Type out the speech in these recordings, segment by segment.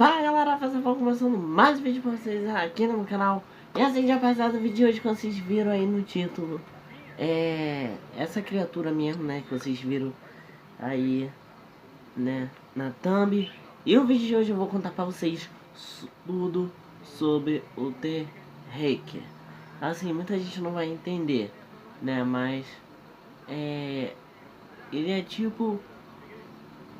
Fala galera, Fazafal começando mais um vídeo pra vocês aqui no meu canal. E assim, rapaziada, o vídeo de hoje que vocês viram aí no título é essa criatura mesmo, né, que vocês viram aí, né, na thumb. E o vídeo de hoje eu vou contar pra vocês tudo sobre o T-Haker. Assim, muita gente não vai entender, né, mas ele é tipo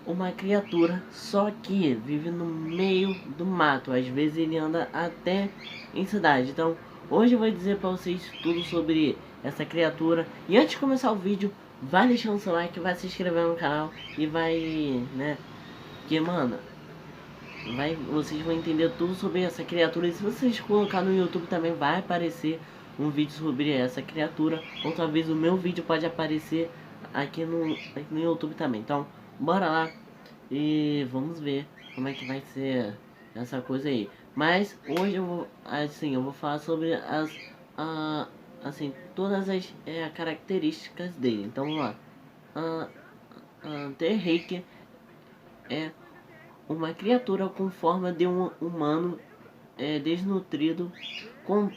uma criatura, só que vive no meio do mato. Às vezes ele anda até em cidade. Então hoje eu vou dizer pra vocês tudo sobre essa criatura. E antes de começar o vídeo, vai deixando seu like, vai se inscrever no canal e vai, né, que mano, vocês vão entender tudo sobre essa criatura. E se vocês colocar no YouTube também vai aparecer um vídeo sobre essa criatura. Ou talvez o meu vídeo pode aparecer aqui no YouTube também. Então bora lá e vamos ver como é que vai ser essa coisa aí. Mas hoje eu vou falar sobre todas as características dele. Então vamos lá. T-Haker é uma criatura com forma de um humano desnutrido, com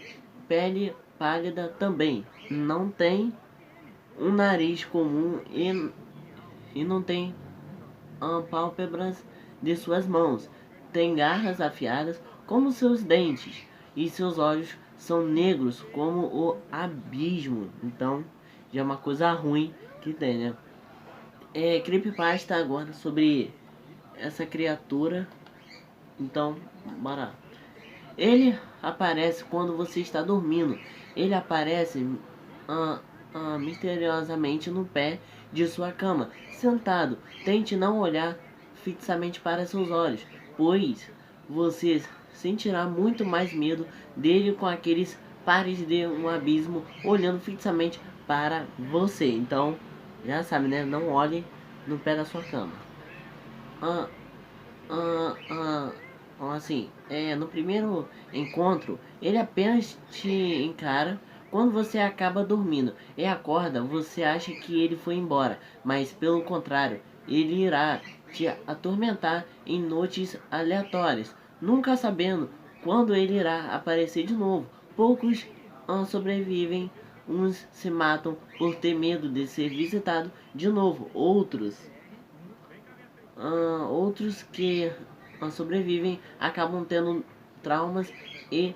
pele pálida também. Não tem um nariz comum e não tem pálpebras de suas mãos. Tem garras afiadas como seus dentes e seus olhos são negros como o abismo. Então já é uma coisa ruim que tem, né? Creepypasta agora sobre essa criatura. Então, bora. Ele aparece quando você está dormindo. Ele aparece misteriosamente no pé de sua cama, sentado. Tente não olhar fixamente para seus olhos, pois você sentirá muito mais medo dele com aqueles pares de um abismo olhando fixamente para você. Então, já sabe, né? Não olhe no pé da sua cama. Assim, no primeiro encontro, ele apenas te encara quando você acaba dormindo e acorda. Você acha que ele foi embora, mas pelo contrário, ele irá te atormentar em noites aleatórias, nunca sabendo quando ele irá aparecer de novo. Poucos sobrevivem, uns se matam por ter medo de ser visitado de novo. Outros que sobrevivem acabam tendo traumas e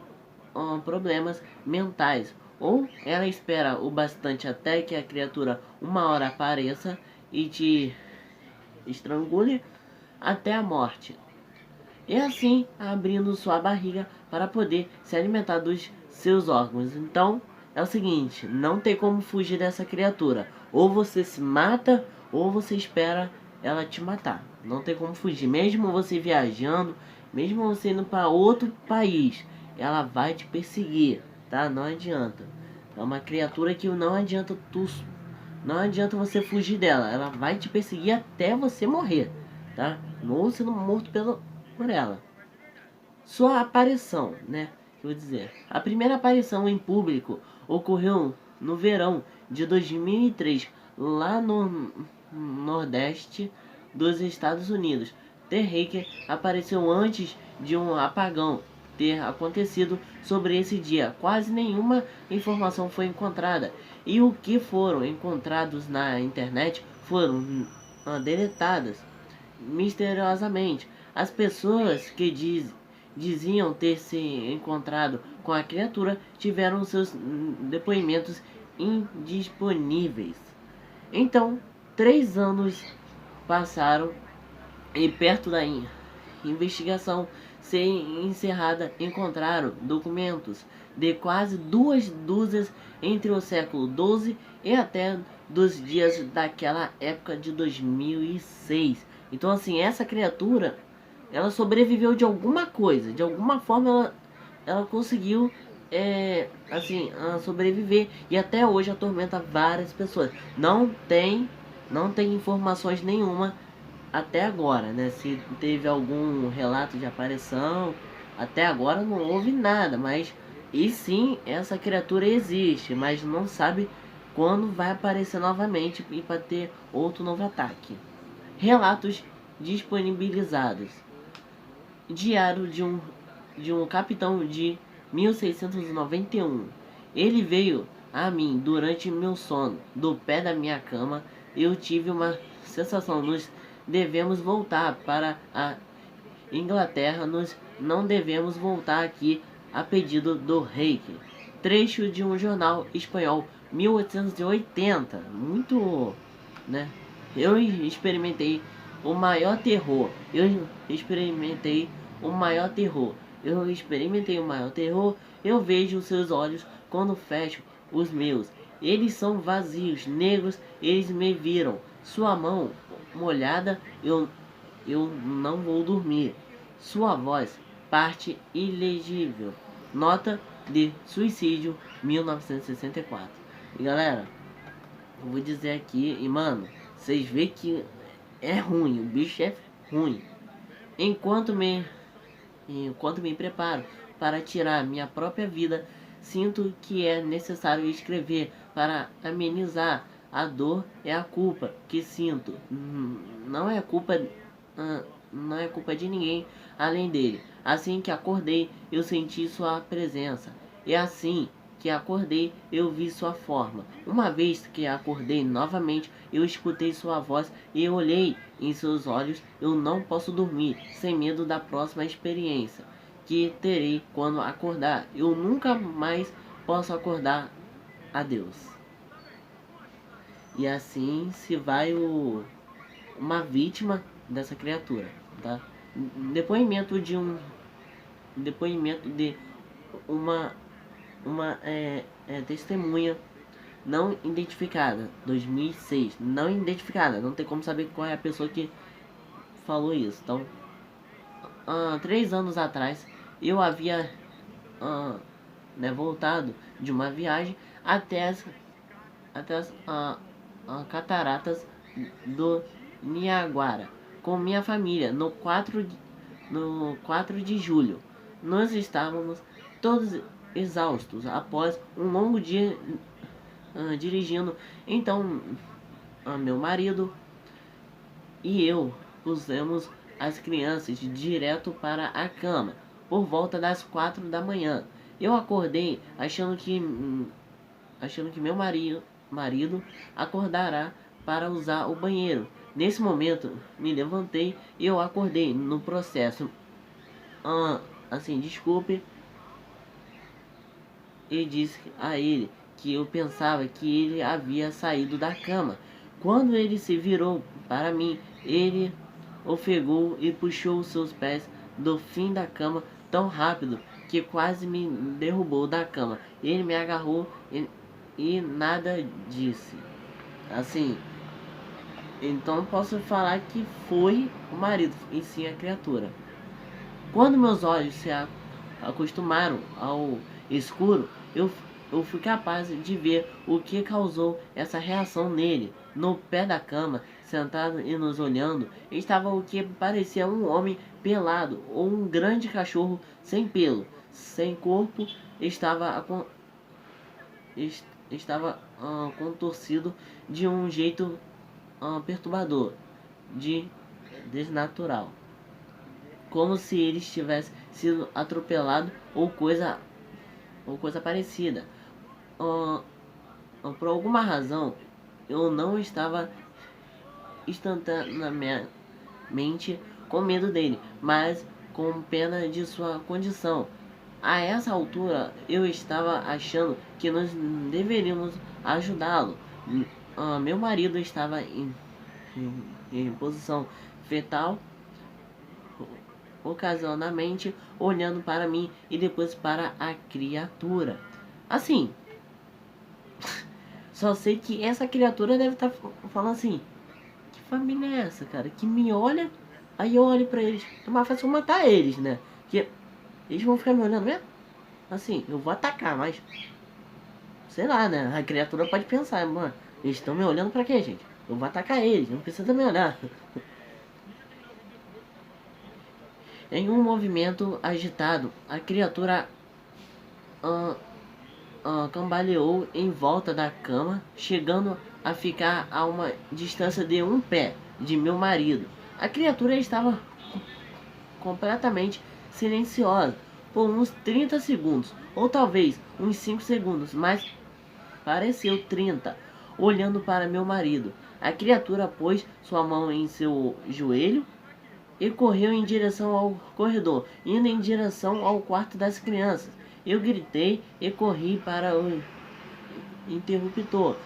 problemas mentais. Ou ela espera o bastante até que a criatura uma hora apareça e te estrangule até a morte. E assim abrindo sua barriga para poder se alimentar dos seus órgãos. Então é o seguinte, não tem como fugir dessa criatura. Ou você se mata ou você espera ela te matar. Não tem como fugir. Mesmo você viajando, mesmo você indo para outro país, ela vai te perseguir, tá? Não adianta. É uma criatura que não adianta você fugir dela. Ela vai te perseguir até você morrer, tá? Ou sendo morto por ela. Sua aparição, né? Vou dizer. A primeira aparição em público ocorreu no verão de 2003, lá no nordeste dos Estados Unidos. T-Haker apareceu antes de um apagão ter acontecido sobre esse dia. Quase nenhuma informação foi encontrada e o que foram encontrados na internet foram deletadas misteriosamente. As pessoas que diziam ter se encontrado com a criatura tiveram seus depoimentos indisponíveis. Então, 3 anos passaram e perto da investigação ser encerrada, encontraram documentos de quase 2 dúzias entre o século XII e até dos dias daquela época de 2006. Então assim, essa criatura, ela sobreviveu de alguma coisa, de alguma forma ela conseguiu sobreviver e até hoje atormenta várias pessoas. Não tem informações nenhuma até agora, né? Se teve algum relato de aparição, até agora não houve nada, mas e sim, essa criatura existe, mas não sabe quando vai aparecer novamente e para ter outro novo ataque. Relatos disponibilizados. Diário de um capitão de 1691. Ele veio a mim durante meu sono, do pé da minha cama. Eu tive uma sensação. Nos devemos voltar para a Inglaterra. Nós não devemos voltar aqui a pedido do rei. Trecho de um jornal espanhol, 1880. Muito, né? Eu experimentei o maior terror. Eu experimentei o maior terror. Eu experimentei o maior terror. Eu vejo os seus olhos quando fecho os meus. Eles são vazios, negros. Eles me viram. Sua mão molhada. Eu não vou dormir. Sua voz, parte ilegível. Nota de suicídio, 1964. E galera, eu vou dizer aqui, e mano, vocês veem que é ruim, o bicho é ruim. Enquanto me preparo para tirar minha própria vida, sinto que é necessário escrever para amenizar a dor e a culpa que sinto. Não é culpa, não é culpa de ninguém além dele. Assim que acordei, eu senti sua presença. E assim que acordei, eu vi sua forma. Uma vez que acordei novamente, eu escutei sua voz e olhei em seus olhos. Eu não posso dormir sem medo da próxima experiência que terei quando acordar. Eu nunca mais posso acordar. Adeus. E assim se vai uma vítima dessa criatura, tá? Depoimento de um depoimento de uma testemunha não identificada, 2006, não identificada, não tem como saber qual é a pessoa que falou isso. Então, 3 anos atrás, eu havia voltado de uma viagem até as cataratas do Niágara com minha família no 4 de julho. Nós estávamos todos exaustos após um longo dia dirigindo. Então, meu marido e eu pusemos as crianças direto para a cama por volta das 4 da manhã. Eu acordei achando que meu marido acordará para usar o banheiro. Nesse momento, me levantei e eu acordei no processo. Assim, desculpe. E disse a ele que eu pensava que ele havia saído da cama. Quando ele se virou para mim, ele ofegou e puxou seus pés do fim da cama tão rápido que quase me derrubou da cama. Ele me agarrou e nada disse. Assim, então posso falar que foi o marido e sim a criatura. Quando meus olhos se acostumaram ao escuro, eu fui capaz de ver o que causou essa reação nele. No pé da cama, sentado e nos olhando, estava o que parecia um homem pelado ou um grande cachorro sem pelo, sem corpo. Estava contorcido de um jeito perturbador, desnatural, como se ele tivesse sido atropelado ou coisa parecida. Por alguma razão, eu não estava instantaneamente com medo dele, mas com pena de sua condição. A essa altura, eu estava achando que nós deveríamos ajudá-lo. Meu marido estava em posição fetal, ocasionalmente olhando para mim e depois para a criatura. Assim, só sei que essa criatura deve estar falando assim: que família é essa, cara? Que me olha, aí eu olho pra eles. É mais fácil eu matar eles, né? Que eles vão ficar me olhando mesmo? Assim, eu vou atacar, mas sei lá, né? A criatura pode pensar: mano, eles estão me olhando pra quê, gente? Eu vou atacar eles, não precisa me olhar. Em um movimento agitado, a criatura cambaleou em volta da cama, chegando a ficar a uma distância de um pé de meu marido. A criatura estava completamente silenciosa por uns 30 segundos, ou talvez uns 5 segundos, mas pareceu 30, olhando para meu marido. A criatura pôs sua mão em seu joelho e correu em direção ao corredor, indo em direção ao quarto das crianças. Eu gritei e corri para o interruptor,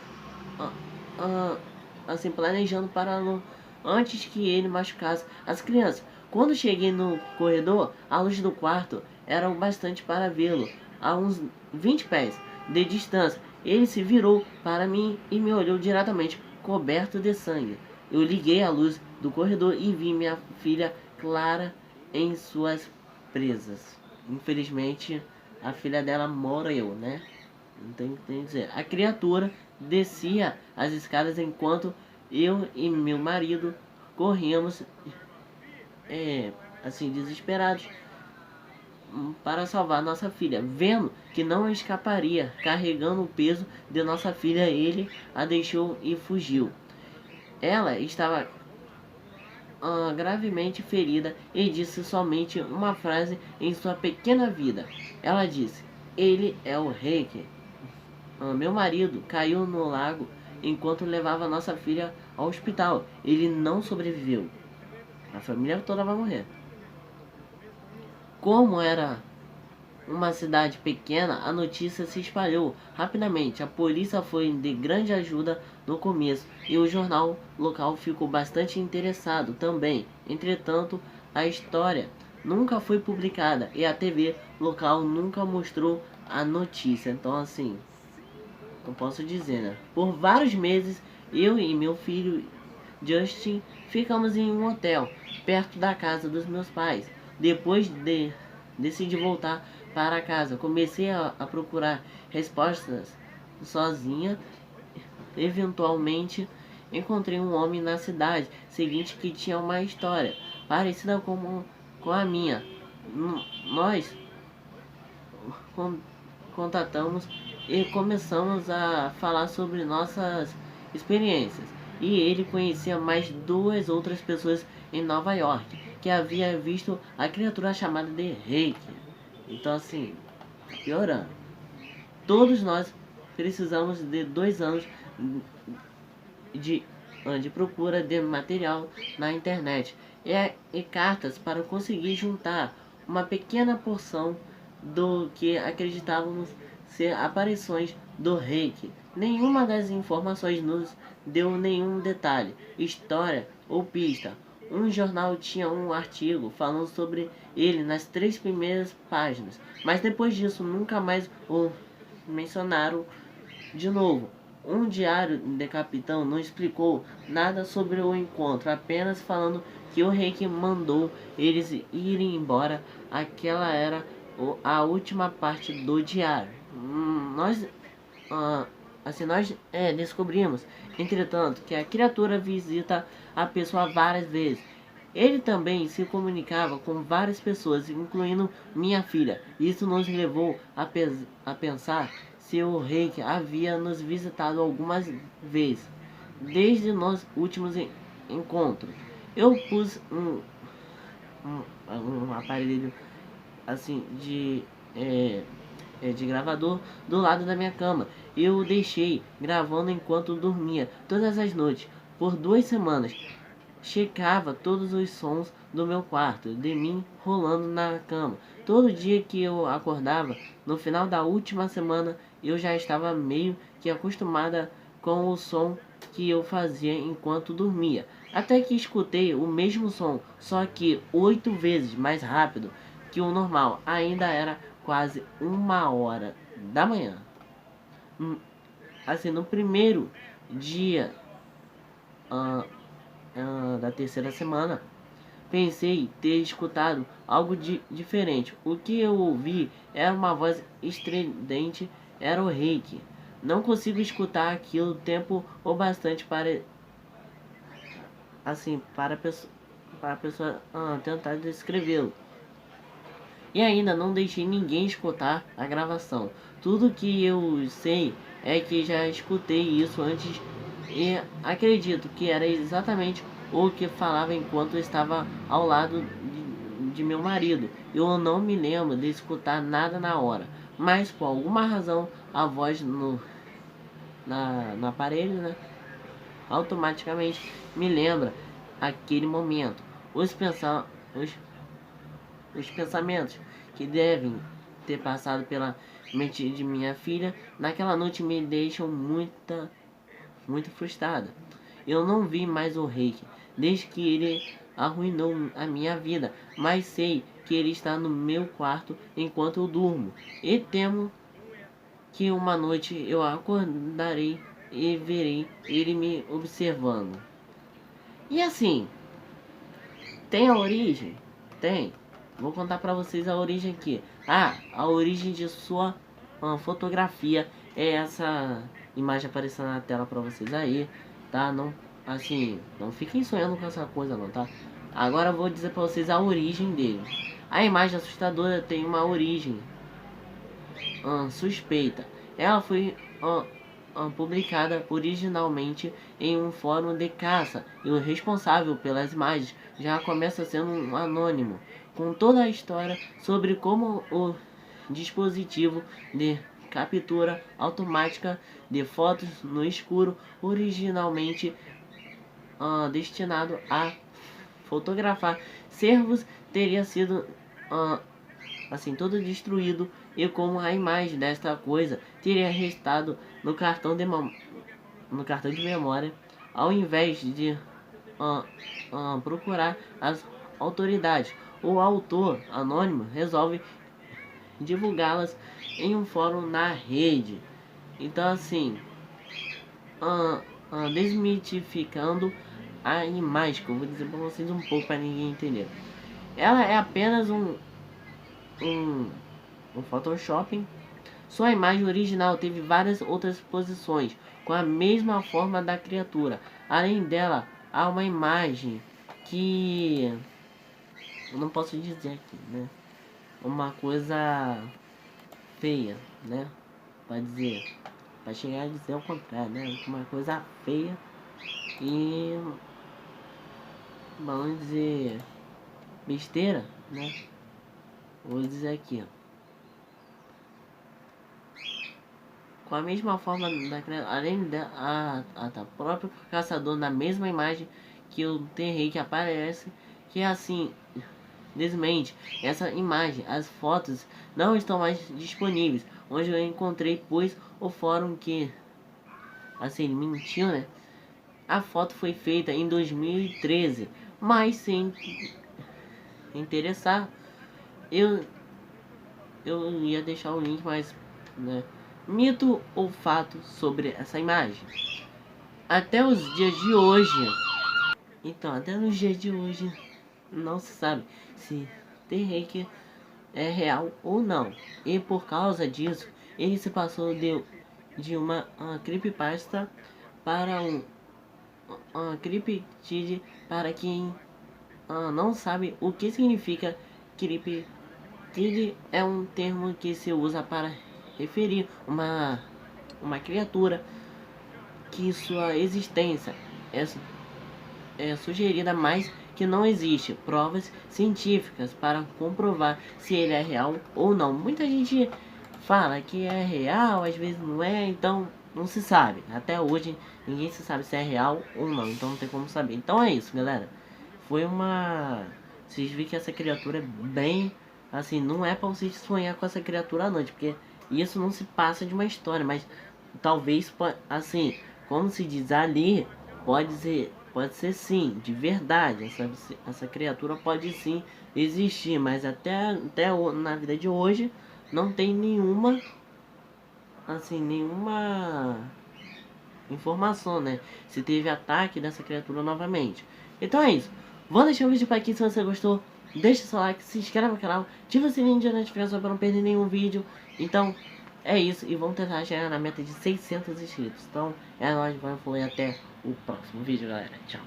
ah, ah, assim planejando pará-lo antes que ele machucasse as crianças. Quando cheguei no corredor, a luz do quarto era o bastante para vê-lo a uns 20 pés de distância. Ele se virou para mim e me olhou diretamente, coberto de sangue. Eu liguei a luz do corredor e vi minha filha Clara em suas presas. Infelizmente, a filha dela morreu, né? Não tem o que dizer. A criatura descia as escadas enquanto eu e meu marido corríamos, assim, desesperados, para salvar nossa filha. Vendo que não escaparia, carregando o peso de nossa filha, ele a deixou e fugiu. Ela estava gravemente ferida e disse somente uma frase em sua pequena vida. Ela disse: "Ele é o rei." Meu marido caiu no lago enquanto levava nossa filha ao hospital. Ele não sobreviveu. A família toda vai morrer. Como era uma cidade pequena, a notícia se espalhou rapidamente. A polícia foi de grande ajuda no começo e o jornal local ficou bastante interessado também. Entretanto, a história nunca foi publicada e a TV local nunca mostrou a notícia. Então, assim, eu posso dizer, né? Por vários meses, eu e meu filho Justin ficamos em um hotel perto da casa dos meus pais. Depois decidi voltar para casa. Comecei a procurar respostas sozinha. Eventualmente, encontrei um homem na cidade seguinte que tinha uma história parecida com a minha. Nós contatamos e começamos a falar sobre nossas experiências. E ele conhecia mais duas outras pessoas em Nova York que havia visto a criatura chamada de Reiki. Então, assim, piorando. Todos nós precisamos de 2 anos de procura de material na internet e cartas para conseguir juntar uma pequena porção do que acreditávamos ser aparições do reiki. Nenhuma das informações nos deu nenhum detalhe, história ou pista. Um jornal tinha um artigo falando sobre ele nas 3 primeiras páginas, mas depois disso nunca mais o mencionaram de novo. Um diário de capitão não explicou nada sobre o encontro, apenas falando que o reiki mandou eles irem embora. Aquela era a última parte do diário. Nós descobrimos, entretanto, que a criatura visita a pessoa várias vezes. Ele também se comunicava com várias pessoas, incluindo minha filha. Isso nos levou a pensar se o reiki havia nos visitado algumas vezes, desde nos últimos encontros. Eu pus um aparelho assim de gravador do lado da minha cama. Eu o deixei gravando enquanto dormia todas as noites por 2 semanas. Checava todos os sons do meu quarto, de mim rolando na cama. Todo dia que eu acordava, no final da última semana, eu já estava meio que acostumada com o som que eu fazia enquanto dormia. Até que escutei o mesmo som, só que 8 vezes mais rápido que o normal. Ainda era quase 1 hora da manhã. Assim, no primeiro dia da terceira semana, pensei ter escutado algo diferente. O que eu ouvi era uma voz estridente, era o reiki. Não consigo escutar aquilo tempo o bastante para a pessoa tentar descrevê-lo. E ainda não deixei ninguém escutar a gravação. Tudo que eu sei é que já escutei isso antes e acredito que era exatamente o que falava enquanto estava ao lado de meu marido. Eu não me lembro de escutar nada na hora, mas por alguma razão a voz no aparelho, né, automaticamente me lembra aquele momento. Os, pensa os, os pensamentos que devem ter passado pela mente de minha filha naquela noite me deixam muito frustrada. Eu não vi mais o Reiki desde que ele arruinou a minha vida, mas sei que ele está no meu quarto enquanto eu durmo. E temo que uma noite eu acordarei e verei ele me observando. E assim, tem a origem? Tem. Vou contar pra vocês a origem aqui. A origem de sua fotografia é essa imagem aparecendo na tela pra vocês aí, tá? Não, assim, não fiquem sonhando com essa coisa não, tá? Agora eu vou dizer pra vocês a origem dele. A imagem assustadora tem uma origem suspeita. Ela foi publicada originalmente em um fórum de caça e o responsável pelas imagens já começa sendo um anônimo, com toda a história sobre como o dispositivo de captura automática de fotos no escuro, originalmente destinado a fotografar cervos, teria sido assim todo destruído, e como a imagem desta coisa teria restado no cartão de memória, ao invés de procurar as autoridades, o autor anônimo resolve divulgá-las em um fórum na rede. Então assim, desmitificando a imagem, que eu vou dizer para vocês um pouco para ninguém entender. Ela é apenas um Photoshop. Sua imagem original teve várias outras posições com a mesma forma da criatura. Além dela, há uma imagem que eu não posso dizer aqui, né? Uma coisa feia, né? Para dizer, para chegar a dizer o contrário, né? Uma coisa feia e vamos dizer besteira, né? Vou dizer aqui, ó. Com a mesma forma da além da próprio caçador na mesma imagem que o terrei que aparece, que é assim desmente essa imagem. As fotos não estão mais disponíveis onde eu encontrei, pois o fórum que assim mentiu, né? A foto foi feita em 2013, mas sem interessar eu ia deixar o link, mas né? Mito ou fato sobre essa imagem? Até os dias de hoje, então, até nos dias de hoje, não se sabe se Reiki é real ou não. E por causa disso, ele se passou de uma creepypasta para um cryptid. Para quem não sabe o que significa cryptid, é um termo que se usa para referir uma criatura que sua existência é sugerida, mas que não existe provas científicas para comprovar se ele é real ou não. Muita gente fala que é real, às vezes não é, então não se sabe. Até hoje ninguém se sabe se é real ou não, então não tem como saber. Então é isso, galera. Foi uma... Vocês viram que essa criatura é bem... Assim, não é pra vocês sonhar com essa criatura à noite, porque isso não se passa de uma história, mas talvez, assim, como se diz ali, pode ser sim, de verdade, essa criatura pode sim existir, mas até na vida de hoje não tem nenhuma, assim, nenhuma informação, né, se teve ataque dessa criatura novamente. Então é isso, vou deixar o vídeo por aqui. Se você gostou, deixa seu like, se inscreve no canal, ativa o sininho de notificação para não perder nenhum vídeo. Então é isso, e vamos tentar chegar na meta de 600 inscritos. Então é nóis, vamos até o próximo vídeo, galera. Tchau.